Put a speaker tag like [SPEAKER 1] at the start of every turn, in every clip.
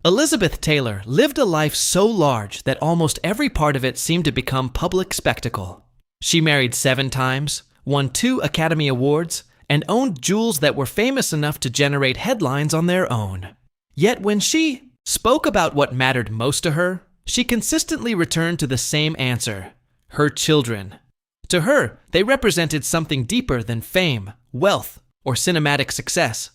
[SPEAKER 1] Elizabeth Taylor lived a life so large that almost every part of it seemed to become public spectacle. She married 7 times, won 2 Academy Awards, and owned jewels that were famous enough to generate headlines on their own. Yet when she spoke about what mattered most to her, she consistently returned to the same answer: her children. To her, they represented something deeper than fame, wealth, or cinematic success.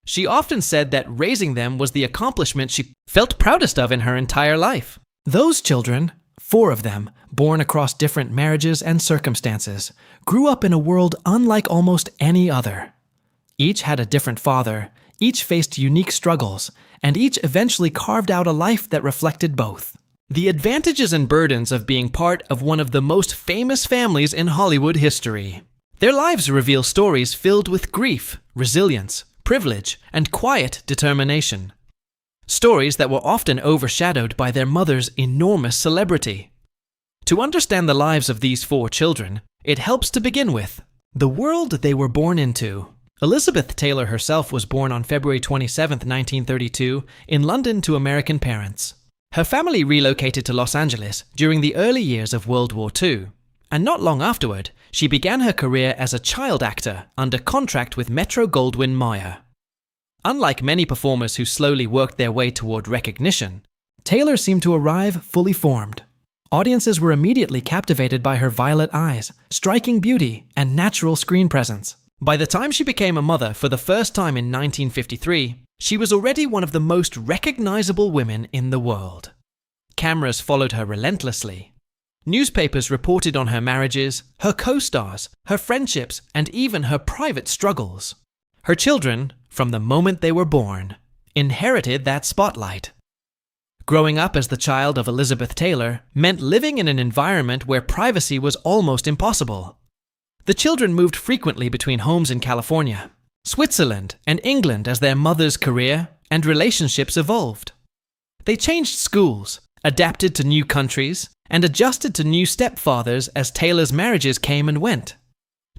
[SPEAKER 1] She often said that raising them was the accomplishment she felt proudest of in her entire life. Those children, 4 of them, born across different marriages and circumstances, grew up in a world unlike almost any other. Each had a different father, each faced unique struggles, and each eventually carved out a life that reflected both. The advantages and burdens of being part of one of the most famous families in Hollywood history. Their lives reveal stories filled with grief, resilience, privilege, and quiet determination. Stories that were often overshadowed by their mother's enormous celebrity. To understand the lives of these 4 children, it helps to begin with the world they were born into. Elizabeth Taylor herself was born on February 27, 1932, in London to American parents. Her family relocated to Los Angeles during the early years of World War II, and not long afterward, she began her career as a child actor under contract with Metro-Goldwyn-Mayer. Unlike many performers who slowly worked their way toward recognition, Taylor seemed to arrive fully formed. Audiences were immediately captivated by her violet eyes, striking beauty, and natural screen presence. By the time she became a mother for the first time in 1953, she was already one of the most recognizable women in the world. Cameras followed her relentlessly. Newspapers reported on her marriages, her co-stars, her friendships, and even her private struggles. Her children, from the moment they were born, inherited that spotlight. Growing up as the child of Elizabeth Taylor meant living in an environment where privacy was almost impossible. The children moved frequently between homes in California, Switzerland, and England as their mother's career and relationships evolved. They changed schools, adapted to new countries, and adjusted to new stepfathers as Taylor's marriages came and went.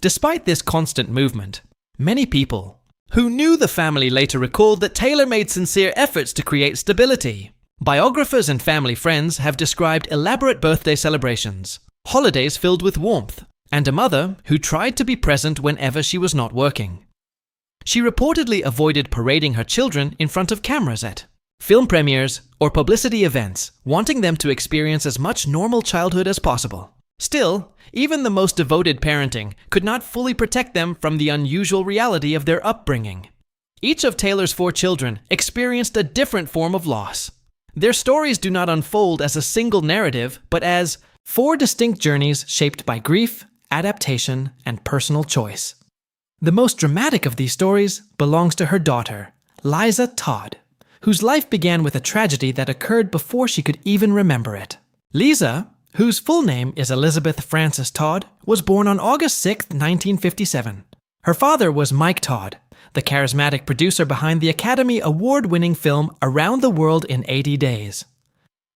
[SPEAKER 1] Despite this constant movement, many people who knew the family later recalled that Taylor made sincere efforts to create stability. Biographers and family friends have described elaborate birthday celebrations, holidays filled with warmth, and a mother who tried to be present whenever she was not working. She reportedly avoided parading her children in front of cameras at film premieres or publicity events, wanting them to experience as much normal childhood as possible. Still, even the most devoted parenting could not fully protect them from the unusual reality of their upbringing. Each of Taylor's 4 children experienced a different form of loss. Their stories do not unfold as a single narrative, but as 4 distinct journeys shaped by grief, adaptation, and personal choice. The most dramatic of these stories belongs to her daughter, Liza Todd, whose life began with a tragedy that occurred before she could even remember it. Liza, whose full name is Elizabeth Frances Todd, was born on August 6, 1957. Her father was Mike Todd, the charismatic producer behind the Academy Award-winning film Around the World in 80 Days.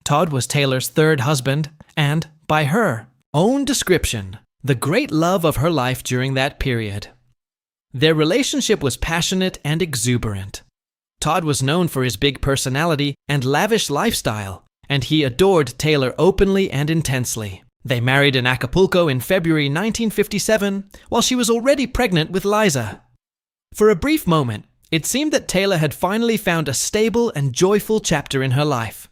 [SPEAKER 1] Todd was Taylor's 3rd husband and, by her own description, the great love of her life during that period. Their relationship was passionate and exuberant. Todd was known for his big personality and lavish lifestyle, and he adored Taylor openly and intensely. They married in Acapulco in February 1957, while she was already pregnant with Liza. For a brief moment, it seemed that Taylor had finally found a stable and joyful chapter in her life.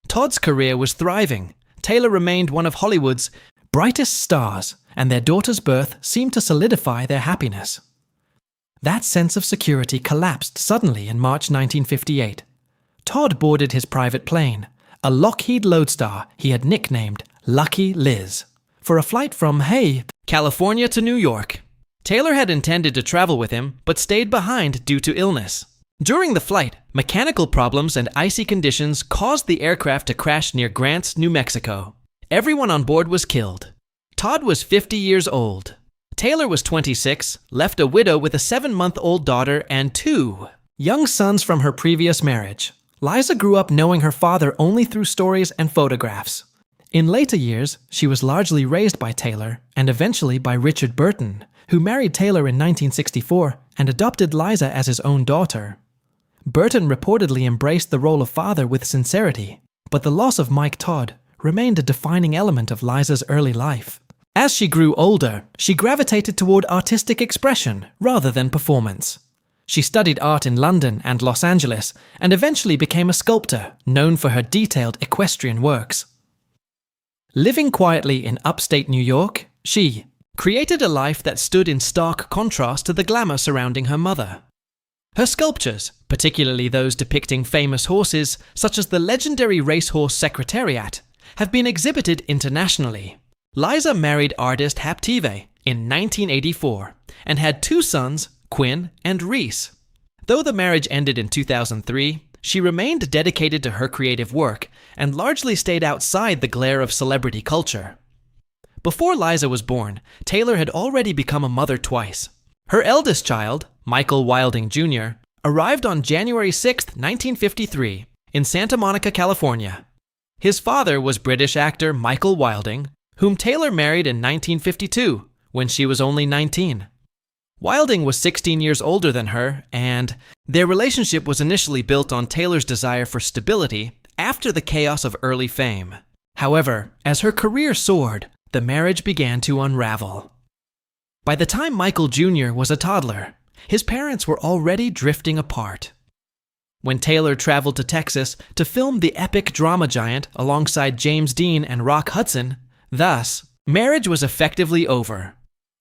[SPEAKER 1] Todd's career was thriving. Taylor remained one of Hollywood's brightest stars, and their daughter's birth seemed to solidify their happiness. That sense of security collapsed suddenly in March 1958. Todd boarded his private plane, a Lockheed Lodestar he had nicknamed Lucky Liz, for a flight from, California to New York. Taylor had intended to travel with him, but stayed behind due to illness. During the flight, mechanical problems and icy conditions caused the aircraft to crash near Grants, New Mexico. Everyone on board was killed. Todd was 50 years old. Taylor was 26, left a widow with a 7-month-old daughter and 2 young sons from her previous marriage. Liza grew up knowing her father only through stories and photographs. In later years, she was largely raised by Taylor and eventually by Richard Burton, who married Taylor in 1964 and adopted Liza as his own daughter. Burton reportedly embraced the role of father with sincerity, but the loss of Mike Todd remained a defining element of Liza's early life. As she grew older, she gravitated toward artistic expression rather than performance. She studied art in London and Los Angeles and eventually became a sculptor known for her detailed equestrian works. Living quietly in upstate New York, she created a life that stood in stark contrast to the glamour surrounding her mother. Her sculptures, particularly those depicting famous horses such as the legendary racehorse Secretariat, have been exhibited internationally. Liza married artist Haptive in 1984 and had 2 sons, Quinn and Reese. Though the marriage ended in 2003, she remained dedicated to her creative work and largely stayed outside the glare of celebrity culture. Before Liza was born, Taylor had already become a mother twice. Her eldest child, Michael Wilding Jr., arrived on January 6, 1953, in Santa Monica, California. His father was British actor Michael Wilding, whom Taylor married in 1952, when she was only 19. Wilding was 16 years older than her, and their relationship was initially built on Taylor's desire for stability after the chaos of early fame. However, as her career soared, the marriage began to unravel. By the time Michael Jr. was a toddler, his parents were already drifting apart. When Taylor traveled to Texas to film the epic drama giant alongside James Dean and Rock Hudson, thus, marriage was effectively over.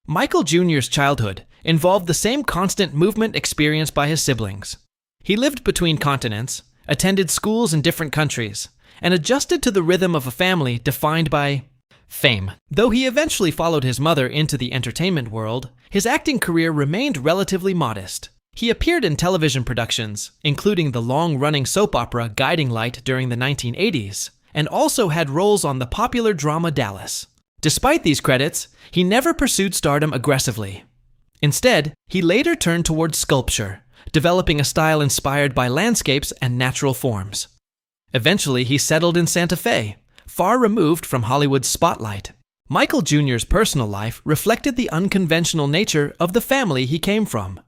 [SPEAKER 1] Michael Jr.'s childhood involved the same constant movement experienced by his siblings. He lived between continents, attended schools in different countries, and adjusted to the rhythm of a family defined by fame. Though he eventually followed his mother into the entertainment world, his acting career remained relatively modest. He appeared in television productions, including the long-running soap opera Guiding Light during the 1980s, and also had roles on the popular drama Dallas. Despite these credits, he never pursued stardom aggressively. Instead, he later turned towards sculpture, developing a style inspired by landscapes and natural forms. Eventually, he settled in Santa Fe, far removed from Hollywood's spotlight. Michael Jr.'s personal life reflected the unconventional nature of the family he came from.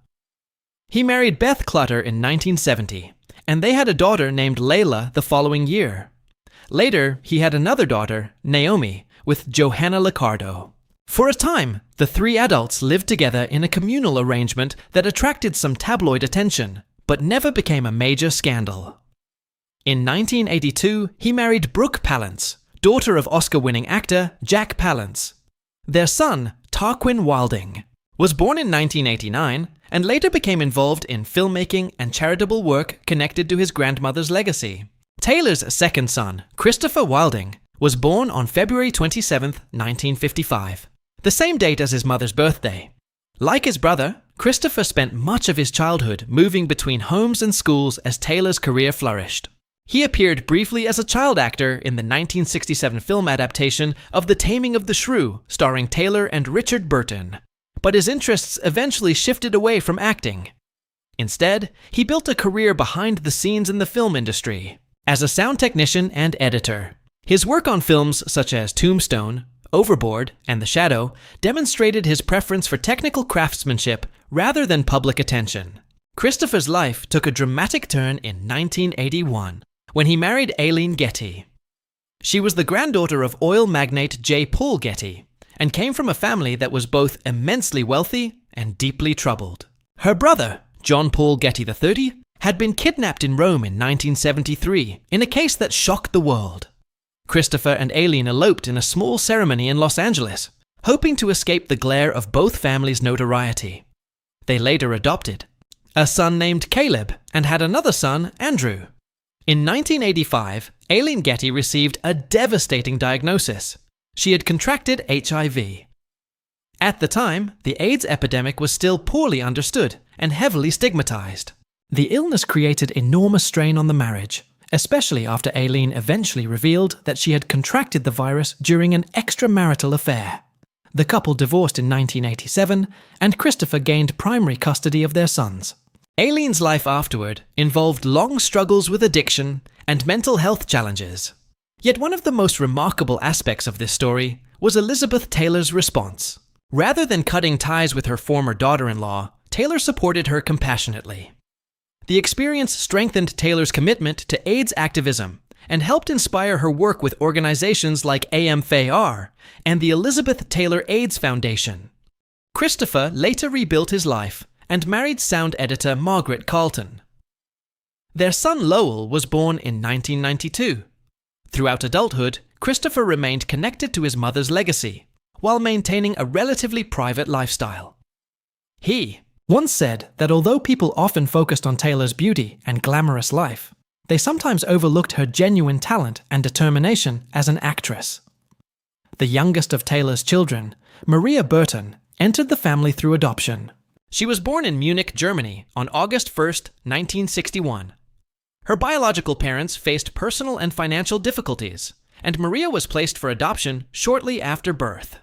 [SPEAKER 1] He married Beth Clutter in 1970, and they had a daughter named Layla the following year. Later, he had another daughter, Naomi, with Johanna Liccardo. For a time, the 3 adults lived together in a communal arrangement that attracted some tabloid attention, but never became a major scandal. In 1982, he married Brooke Palance, daughter of Oscar-winning actor Jack Palance. Their son, Tarquin Wilding, was born in 1989 and later became involved in filmmaking and charitable work connected to his grandmother's legacy. Taylor's second son, Christopher Wilding, was born on February 27, 1955, the same date as his mother's birthday. Like his brother, Christopher spent much of his childhood moving between homes and schools as Taylor's career flourished. He appeared briefly as a child actor in the 1967 film adaptation of The Taming of the Shrew, starring Taylor and Richard Burton, but his interests eventually shifted away from acting. Instead, he built a career behind the scenes in the film industry, as a sound technician and editor. His work on films such as Tombstone, Overboard, and The Shadow demonstrated his preference for technical craftsmanship rather than public attention. Christopher's life took a dramatic turn in 1981, when he married Aileen Getty. She was the granddaughter of oil magnate J. Paul Getty, and came from a family that was both immensely wealthy and deeply troubled. Her brother, John Paul Getty III, had been kidnapped in Rome in 1973 in a case that shocked the world. Christopher and Aileen eloped in a small ceremony in Los Angeles, hoping to escape the glare of both families' notoriety. They later adopted a son named Caleb and had another son, Andrew. In 1985, Aileen Getty received a devastating diagnosis. She had contracted HIV. At the time, the AIDS epidemic was still poorly understood and heavily stigmatized. The illness created enormous strain on the marriage, especially after Aileen eventually revealed that she had contracted the virus during an extramarital affair. The couple divorced in 1987, and Christopher gained primary custody of their sons. Aileen's life afterward involved long struggles with addiction and mental health challenges. Yet one of the most remarkable aspects of this story was Elizabeth Taylor's response. Rather than cutting ties with her former daughter-in-law, Taylor supported her compassionately. The experience strengthened Taylor's commitment to AIDS activism and helped inspire her work with organizations like AMFAR and the Elizabeth Taylor AIDS Foundation. Christopher later rebuilt his life and married sound editor Margaret Carlton. Their son Lowell was born in 1992. Throughout adulthood, Christopher remained connected to his mother's legacy, while maintaining a relatively private lifestyle. He once said that although people often focused on Taylor's beauty and glamorous life, they sometimes overlooked her genuine talent and determination as an actress. The youngest of Taylor's children, Maria Burton, entered the family through adoption. She was born in Munich, Germany on August 1, 1961. Her biological parents faced personal and financial difficulties, and Maria was placed for adoption shortly after birth.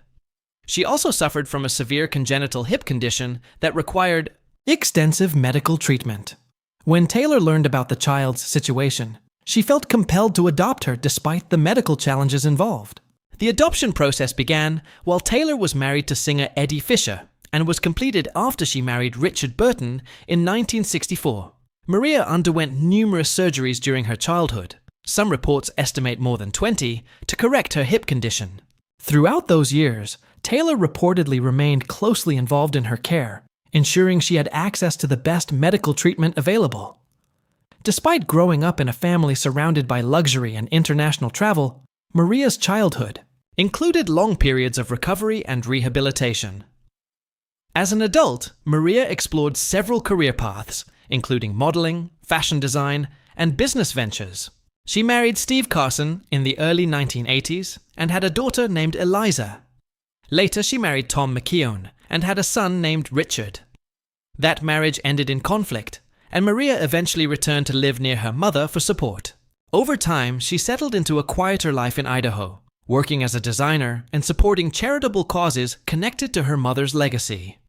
[SPEAKER 1] She also suffered from a severe congenital hip condition that required extensive medical treatment. When Taylor learned about the child's situation, she felt compelled to adopt her despite the medical challenges involved. The adoption process began while Taylor was married to singer Eddie Fisher and was completed after she married Richard Burton in 1964. Maria underwent numerous surgeries during her childhood. Some reports estimate more than 20 to correct her hip condition. Throughout those years, Taylor reportedly remained closely involved in her care, ensuring she had access to the best medical treatment available. Despite growing up in a family surrounded by luxury and international travel, Maria's childhood included long periods of recovery and rehabilitation. As an adult, Maria explored several career paths, including modeling, fashion design, and business ventures. She married Steve Carson in the early 1980s and had a daughter named Eliza. Later, she married Tom McKeown and had a son named Richard. That marriage ended in conflict, and Maria eventually returned to live near her mother for support. Over time, she settled into a quieter life in Idaho, working as a designer and supporting charitable causes connected to her mother's legacy.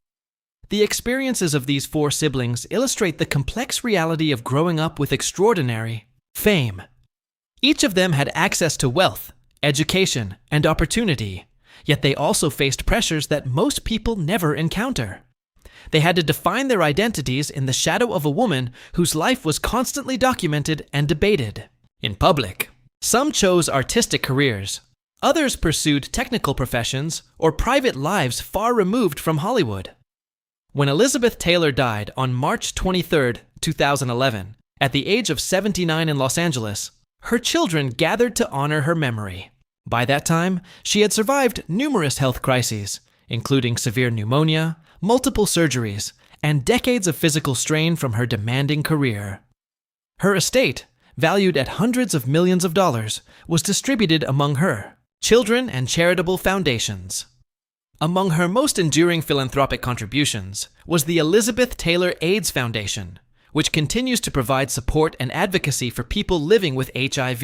[SPEAKER 1] The experiences of these four siblings illustrate the complex reality of growing up with extraordinary fame. Each of them had access to wealth, education, and opportunity, yet they also faced pressures that most people never encounter. They had to define their identities in the shadow of a woman whose life was constantly documented and debated. In public, some chose artistic careers, others pursued technical professions or private lives far removed from Hollywood. When Elizabeth Taylor died on March 23, 2011, at the age of 79 in Los Angeles, her children gathered to honor her memory. By that time, she had survived numerous health crises, including severe pneumonia, multiple surgeries, and decades of physical strain from her demanding career. Her estate, valued at hundreds of millions of dollars, was distributed among her children and charitable foundations. Among her most enduring philanthropic contributions was the Elizabeth Taylor AIDS Foundation, which continues to provide support and advocacy for people living with HIV.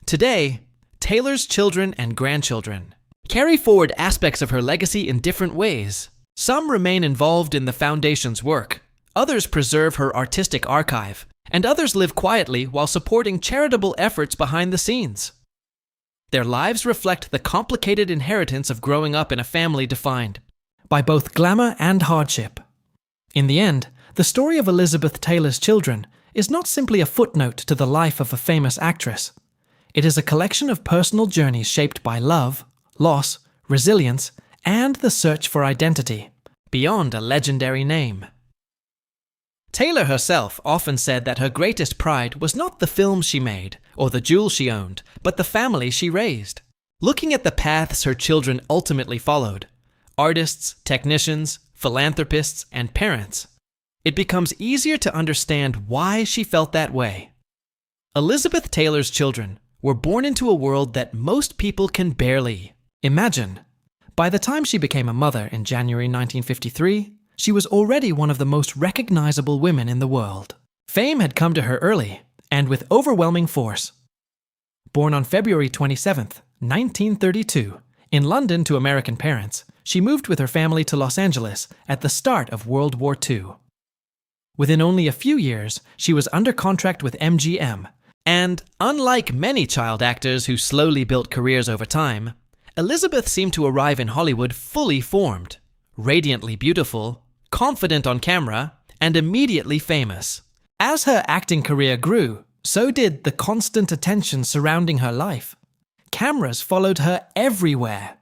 [SPEAKER 1] Today, Taylor's children and grandchildren carry forward aspects of her legacy in different ways. Some remain involved in the foundation's work, others preserve her artistic archive, and others live quietly while supporting charitable efforts behind the scenes. Their lives reflect the complicated inheritance of growing up in a family defined by both glamour and hardship. In the end, the story of Elizabeth Taylor's children is not simply a footnote to the life of a famous actress. It is a collection of personal journeys shaped by love, loss, resilience, and the search for identity, beyond a legendary name. Taylor herself often said that her greatest pride was not the films she made or the jewels she owned, but the family she raised. Looking at the paths her children ultimately followed, artists, technicians, philanthropists, and parents, it becomes easier to understand why she felt that way. Elizabeth Taylor's children were born into a world that most people can barely imagine. By the time she became a mother in January 1953, she was already one of the most recognizable women in the world. Fame had come to her early, and with overwhelming force. Born on February 27, 1932, in London to American parents, she moved with her family to Los Angeles at the start of World War II. Within only a few years, she was under contract with MGM, and unlike many child actors who slowly built careers over time, Elizabeth seemed to arrive in Hollywood fully formed, radiantly beautiful, confident on camera, and immediately famous. As her acting career grew, so did the constant attention surrounding her life. Cameras followed her everywhere.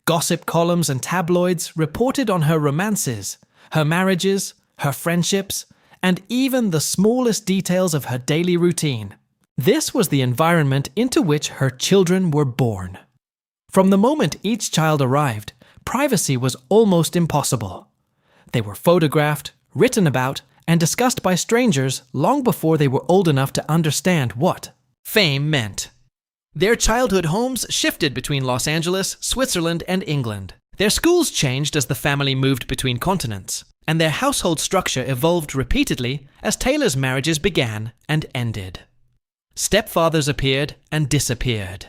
[SPEAKER 1] Gossip columns and tabloids reported on her romances, her marriages, her friendships, and even the smallest details of her daily routine. This was the environment into which her children were born. From the moment each child arrived, privacy was almost impossible. They were photographed, written about, and discussed by strangers long before they were old enough to understand what fame meant. Their childhood homes shifted between Los Angeles, Switzerland, and England. Their schools changed as the family moved between continents, and their household structure evolved repeatedly as Taylor's marriages began and ended. Stepfathers appeared and disappeared.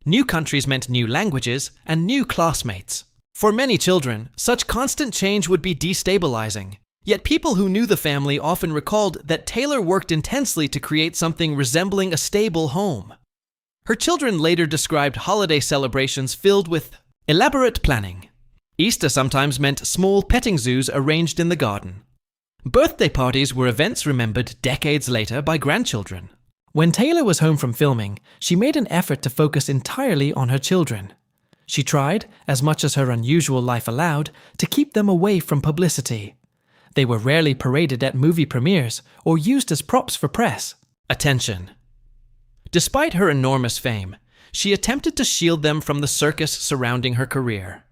[SPEAKER 1] New countries meant new languages and new classmates. For many children, such constant change would be destabilizing. Yet people who knew the family often recalled that Taylor worked intensely to create something resembling a stable home. Her children later described holiday celebrations filled with elaborate planning. Easter sometimes meant small petting zoos arranged in the garden. Birthday parties were events remembered decades later by grandchildren. When Taylor was home from filming, she made an effort to focus entirely on her children. She tried, as much as her unusual life allowed, to keep them away from publicity. They were rarely paraded at movie premieres or used as props for press attention. Despite her enormous fame, she attempted to shield them from the circus surrounding her career.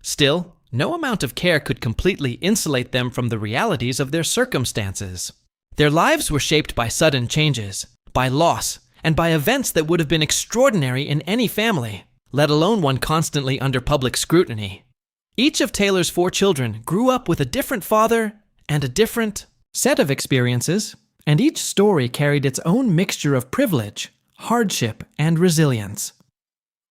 [SPEAKER 1] Still, no amount of care could completely insulate them from the realities of their circumstances. Their lives were shaped by sudden changes, by loss, and by events that would have been extraordinary in any family, let alone one constantly under public scrutiny. Each of Taylor's 4 children grew up with a different father and a different set of experiences, and each story carried its own mixture of privilege, hardship, and resilience.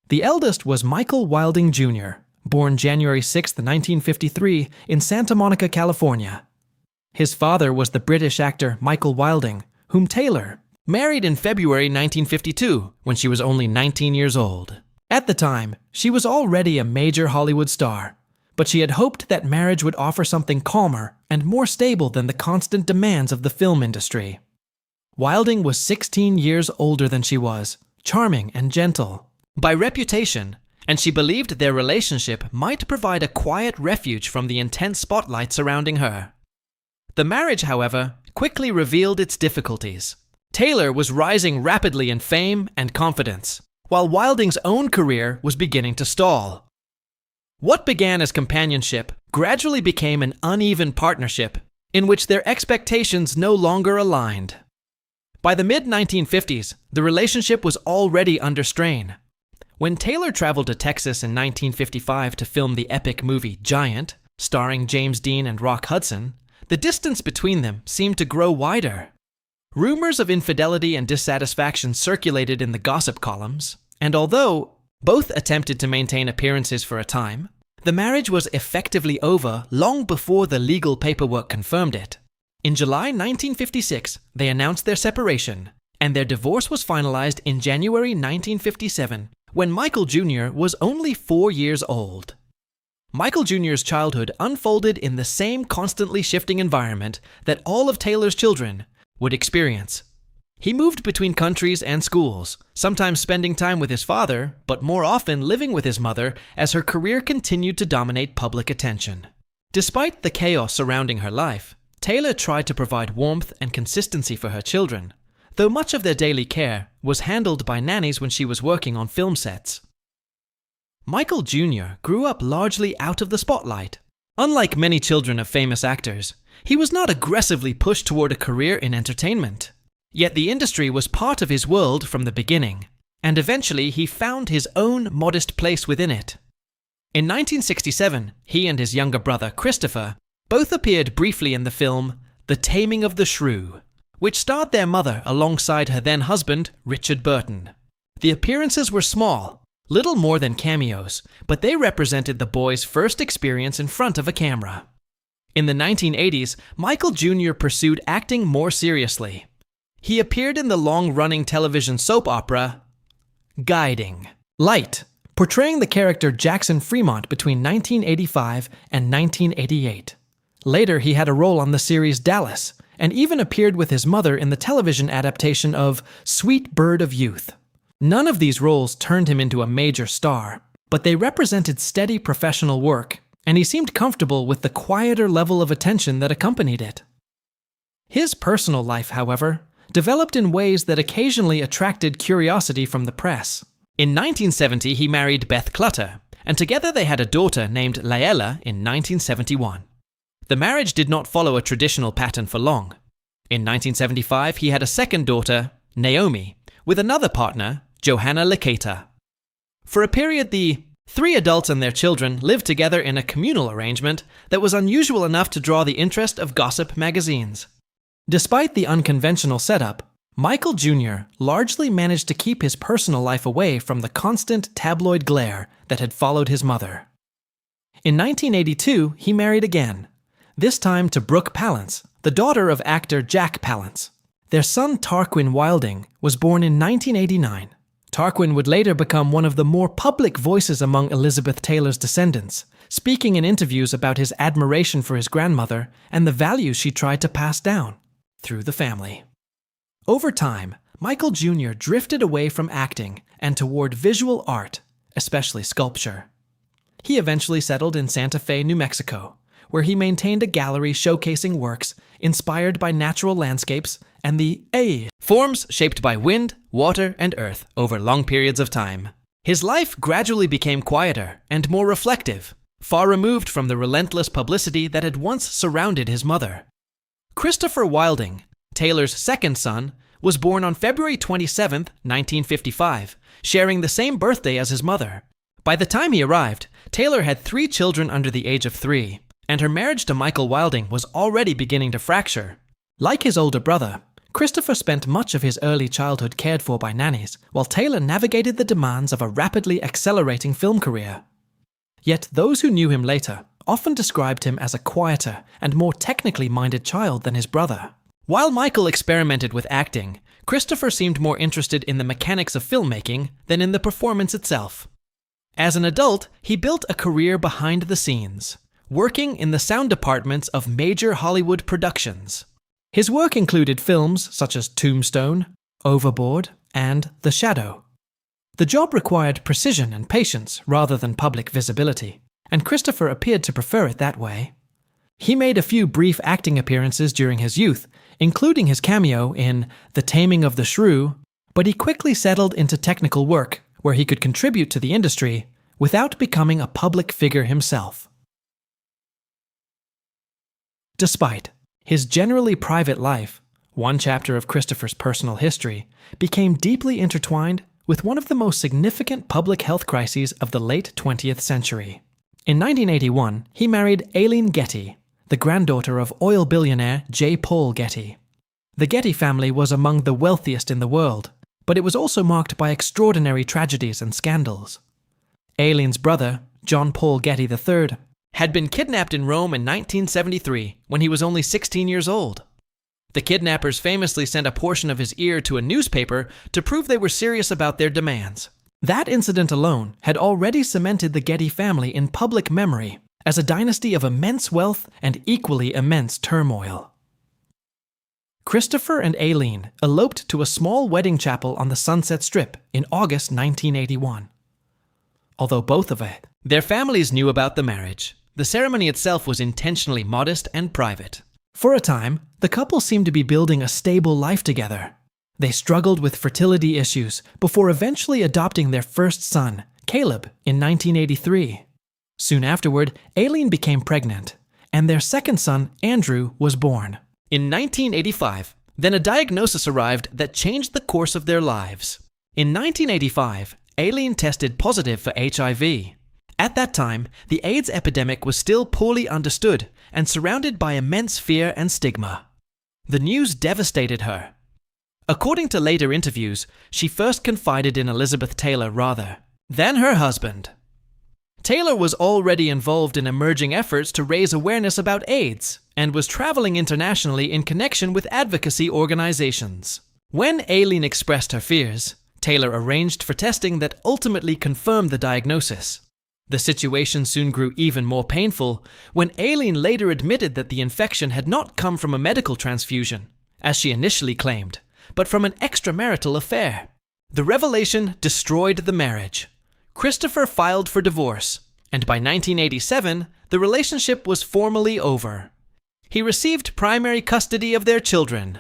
[SPEAKER 1] The eldest was Michael Wilding Jr., born January 6, 1953, in Santa Monica, California. His father was the British actor Michael Wilding, whom Taylor married in February 1952, when she was only 19 years old. At the time, she was already a major Hollywood star, but she had hoped that marriage would offer something calmer and more stable than the constant demands of the film industry. Wilding was 16 years older than she was, charming and gentle by reputation, and she believed their relationship might provide a quiet refuge from the intense spotlight surrounding her. The marriage, however, quickly revealed its difficulties. Taylor was rising rapidly in fame and confidence, while Wilding's own career was beginning to stall. What began as companionship gradually became an uneven partnership in which their expectations no longer aligned. By the mid-1950s, the relationship was already under strain. When Taylor traveled to Texas in 1955 to film the epic movie Giant, starring James Dean and Rock Hudson, the distance between them seemed to grow wider. Rumors of infidelity and dissatisfaction circulated in the gossip columns, and although both attempted to maintain appearances for a time, the marriage was effectively over long before the legal paperwork confirmed it. In July 1956, they announced their separation, and their divorce was finalized in January 1957, when Michael Jr. was only 4 years old. Michael Jr.'s childhood unfolded in the same constantly shifting environment that all of Taylor's children would experience. He moved between countries and schools, sometimes spending time with his father, but more often living with his mother as her career continued to dominate public attention. Despite the chaos surrounding her life, Taylor tried to provide warmth and consistency for her children, though much of their daily care was handled by nannies when she was working on film sets. Michael Jr. grew up largely out of the spotlight. Unlike many children of famous actors, he was not aggressively pushed toward a career in entertainment. Yet the industry was part of his world from the beginning, and eventually he found his own modest place within it. In 1967, he and his younger brother Christopher both appeared briefly in the film The Taming of the Shrew, which starred their mother alongside her then-husband, Richard Burton. The appearances were small, little more than cameos, but they represented the boys' first experience in front of a camera. In the 1980s, Michael Jr. pursued acting more seriously. He appeared in the long-running television soap opera Guiding Light, portraying the character Jackson Fremont between 1985 and 1988. Later, he had a role on the series Dallas, and even appeared with his mother in the television adaptation of Sweet Bird of Youth. None of these roles turned him into a major star, but they represented steady professional work, and he seemed comfortable with the quieter level of attention that accompanied it. His personal life, however, developed in ways that occasionally attracted curiosity from the press. In 1970, he married Beth Clutter, and together they had a daughter named Laela in 1971. The marriage did not follow a traditional pattern for long. In 1975, he had a second daughter, Naomi, with another partner, Johanna Leketa. For a period, the three adults and their children lived together in a communal arrangement that was unusual enough to draw the interest of gossip magazines. Despite the unconventional setup, Michael Jr. largely managed to keep his personal life away from the constant tabloid glare that had followed his mother. In 1982, he married again, this time to Brooke Palance, the daughter of actor Jack Palance. Their son Tarquin Wilding was born in 1989. Tarquin would later become one of the more public voices among Elizabeth Taylor's descendants, speaking in interviews about his admiration for his grandmother and the values she tried to pass down through the family. Over time, Michael Jr. drifted away from acting and toward visual art, especially sculpture. He eventually settled in Santa Fe, New Mexico, where he maintained a gallery showcasing works inspired by natural landscapes and the forms shaped by wind, water, and earth over long periods of time. His life gradually became quieter and more reflective, far removed from the relentless publicity that had once surrounded his mother. Christopher Wilding, Taylor's second son, was born on February 27, 1955, sharing the same birthday as his mother. By the time he arrived, Taylor had 3 children under the age of 3, and her marriage to Michael Wilding was already beginning to fracture. Like his older brother, Christopher spent much of his early childhood cared for by nannies, while Taylor navigated the demands of a rapidly accelerating film career. Yet those who knew him later often described him as a quieter and more technically minded child than his brother. While Michael experimented with acting, Christopher seemed more interested in the mechanics of filmmaking than in the performance itself. As an adult, he built a career behind the scenes, working in the sound departments of major Hollywood productions. His work included films such as Tombstone, Overboard, and The Shadow. The job required precision and patience rather than public visibility, and Christopher appeared to prefer it that way. He made a few brief acting appearances during his youth, including his cameo in The Taming of the Shrew, but he quickly settled into technical work where he could contribute to the industry without becoming a public figure himself. Despite his generally private life, one chapter of Christopher's personal history became deeply intertwined with one of the most significant public health crises of the late 20th century. In 1981, he married Aileen Getty, the granddaughter of oil billionaire J. Paul Getty. The Getty family was among the wealthiest in the world, but it was also marked by extraordinary tragedies and scandals. Aileen's brother, John Paul Getty III, had been kidnapped in Rome in 1973 when he was only 16 years old. The kidnappers famously sent a portion of his ear to a newspaper to prove they were serious about their demands. That incident alone had already cemented the Getty family in public memory as a dynasty of immense wealth and equally immense turmoil. Christopher and Aileen eloped to a small wedding chapel on the Sunset Strip in August 1981. Although both of their families knew about the marriage, the ceremony itself was intentionally modest and private. For a time, the couple seemed to be building a stable life together. They struggled with fertility issues before eventually adopting their first son, Caleb, in 1983. Soon afterward, Aileen became pregnant, and their second son, Andrew, was born. In 1985, then a diagnosis arrived that changed the course of their lives. In 1985, Aileen tested positive for HIV. At that time, the AIDS epidemic was still poorly understood and surrounded by immense fear and stigma. The news devastated her. According to later interviews, she first confided in Elizabeth Taylor rather than her husband. Taylor was already involved in emerging efforts to raise awareness about AIDS and was traveling internationally in connection with advocacy organizations. When Aileen expressed her fears, Taylor arranged for testing that ultimately confirmed the diagnosis. The situation soon grew even more painful when Aileen later admitted that the infection had not come from a medical transfusion, as she initially claimed, but from an extramarital affair. The revelation destroyed the marriage. Christopher filed for divorce, and by 1987, the relationship was formally over. He received primary custody of their children.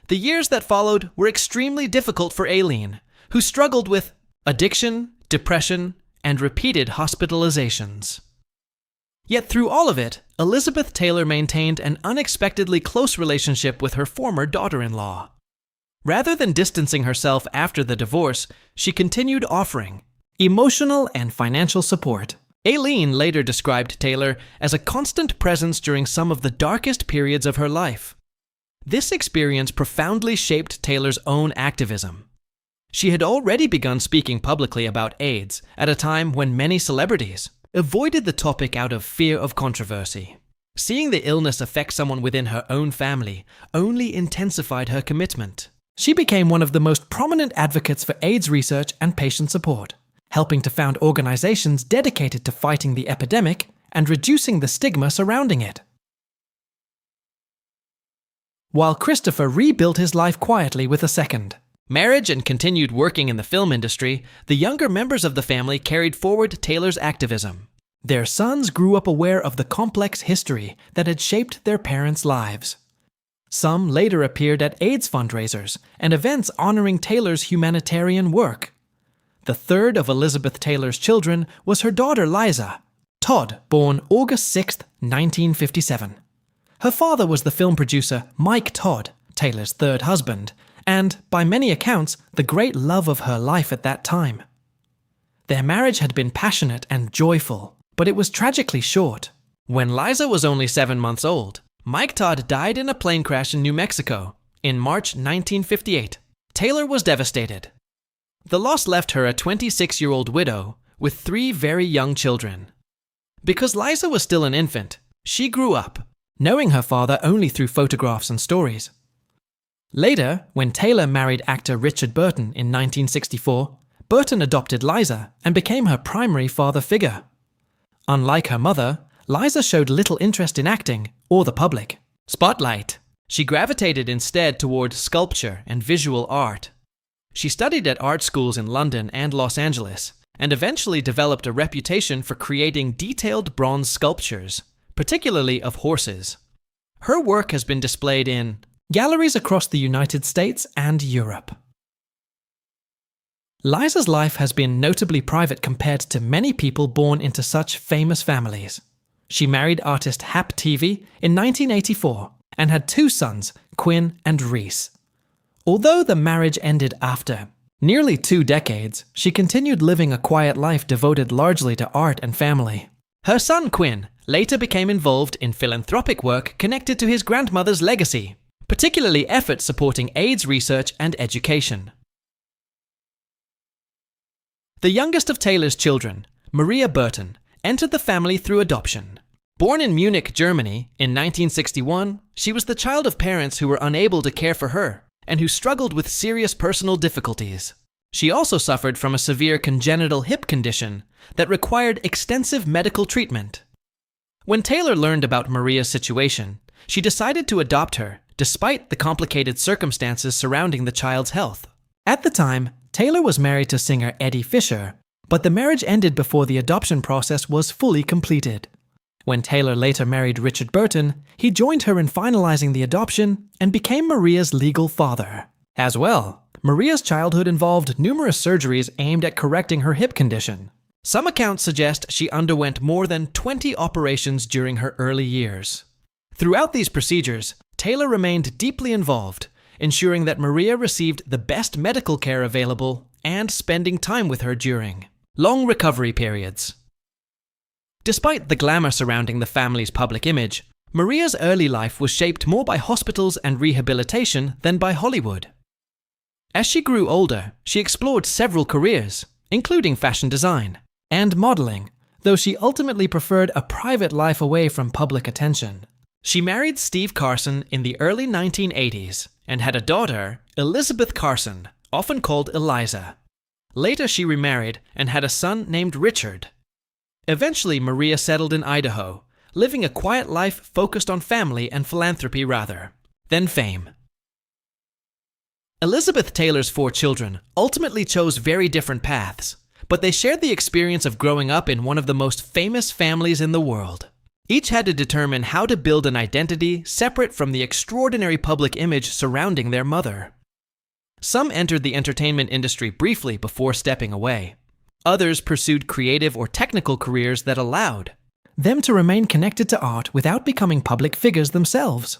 [SPEAKER 1] The years that followed were extremely difficult for Aileen, who struggled with addiction, depression, and repeated hospitalizations. Yet through all of it, Elizabeth Taylor maintained an unexpectedly close relationship with her former daughter-in-law. Rather than distancing herself after the divorce, she continued offering emotional and financial support. Aileen later described Taylor as a constant presence during some of the darkest periods of her life. This experience profoundly shaped Taylor's own activism. She had already begun speaking publicly about AIDS at a time when many celebrities avoided the topic out of fear of controversy. Seeing the illness affect someone within her own family only intensified her commitment. She became one of the most prominent advocates for AIDS research and patient support, helping to found organizations dedicated to fighting the epidemic and reducing the stigma surrounding it. While Christopher rebuilt his life quietly with a second marriage and continued working in the film industry, the younger members of the family carried forward Taylor's activism. Their sons grew up aware of the complex history that had shaped their parents' lives. Some later appeared at AIDS fundraisers and events honoring Taylor's humanitarian work. The third of Elizabeth Taylor's children was her daughter Liza Todd, born August 6, 1957. Her father was the film producer Mike Todd, Taylor's third husband, and, by many accounts, the great love of her life at that time. Their marriage had been passionate and joyful, but it was tragically short. When Liza was only 7 months old, Mike Todd died in a plane crash in New Mexico in March 1958. Taylor was devastated. The loss left her a 26-year-old widow with 3 very young children. Because Liza was still an infant, she grew up, knowing her father only through photographs and stories. Later, when Taylor married actor Richard Burton in 1964, Burton adopted Liza and became her primary father figure. Unlike her mother, Liza showed little interest in acting or the public spotlight. She gravitated instead toward sculpture and visual art. She studied at art schools in London and Los Angeles, and eventually developed a reputation for creating detailed bronze sculptures, particularly of horses. Her work has been displayed in galleries across the United States and Europe. Liza's life has been notably private compared to many people born into such famous families. She married artist Hap TV in 1984 and had 2 sons, Quinn and Reese. Although the marriage ended after nearly 2 decades, she continued living a quiet life devoted largely to art and family. Her son Quinn later became involved in philanthropic work connected to his grandmother's legacy, particularly efforts supporting AIDS research and education. The youngest of Taylor's children, Maria Burton, entered the family through adoption. Born in Munich, Germany, in 1961, she was the child of parents who were unable to care for her and who struggled with serious personal difficulties. She also suffered from a severe congenital hip condition that required extensive medical treatment. When Taylor learned about Maria's situation, she decided to adopt her, despite the complicated circumstances surrounding the child's health. At the time, Taylor was married to singer Eddie Fisher, but the marriage ended before the adoption process was fully completed. When Taylor later married Richard Burton, he joined her in finalizing the adoption and became Maria's legal father. As well, Maria's childhood involved numerous surgeries aimed at correcting her hip condition. Some accounts suggest she underwent more than 20 operations during her early years. Throughout these procedures, Taylor remained deeply involved, ensuring that Maria received the best medical care available and spending time with her during long recovery periods. Despite the glamour surrounding the family's public image, Maria's early life was shaped more by hospitals and rehabilitation than by Hollywood. As she grew older, she explored several careers, including fashion design and modeling, though she ultimately preferred a private life away from public attention. She married Steve Carson in the early 1980s and had a daughter, Elizabeth Carson, often called Eliza. Later she remarried and had a son named Richard. Eventually, Maria settled in Idaho, living a quiet life focused on family and philanthropy rather than fame. Elizabeth Taylor's 4 children ultimately chose very different paths, but they shared the experience of growing up in one of the most famous families in the world. Each had to determine how to build an identity separate from the extraordinary public image surrounding their mother. Some entered the entertainment industry briefly before stepping away. Others pursued creative or technical careers that allowed them to remain connected to art without becoming public figures themselves.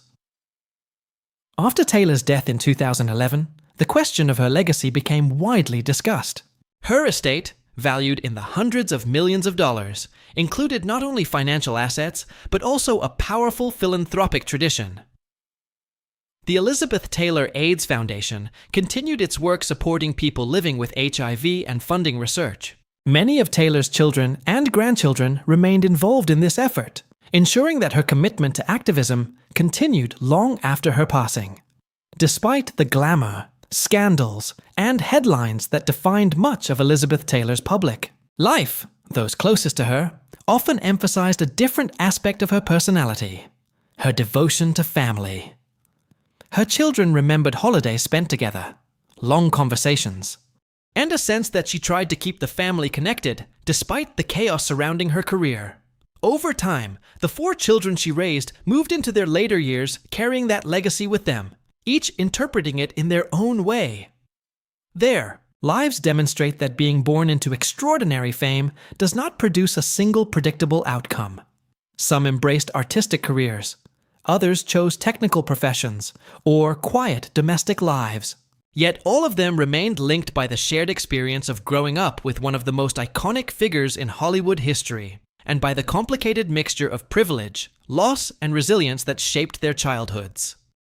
[SPEAKER 1] After Taylor's death in 2011, the question of her legacy became widely discussed. Her estate, valued in the hundreds of millions of dollars, included not only financial assets, but also a powerful philanthropic tradition. The Elizabeth Taylor AIDS Foundation continued its work supporting people living with HIV and funding research. Many of Taylor's children and grandchildren remained involved in this effort, ensuring that her commitment to activism continued long after her passing. Despite the glamour, scandals, and headlines that defined much of Elizabeth Taylor's public life, those closest to her often emphasized a different aspect of her personality: her devotion to family. Her children remembered holidays spent together, long conversations, and a sense that she tried to keep the family connected despite the chaos surrounding her career. Over time, the 4 children she raised moved into their later years carrying that legacy with them, each interpreting it in their own way. Their lives demonstrate that being born into extraordinary fame does not produce a single predictable outcome. Some embraced artistic careers. Others chose technical professions or quiet domestic lives. Yet all of them remained linked by the shared experience of growing up with one of the most iconic figures in Hollywood history, and by the complicated mixture of privilege, loss, and resilience that shaped their childhoods.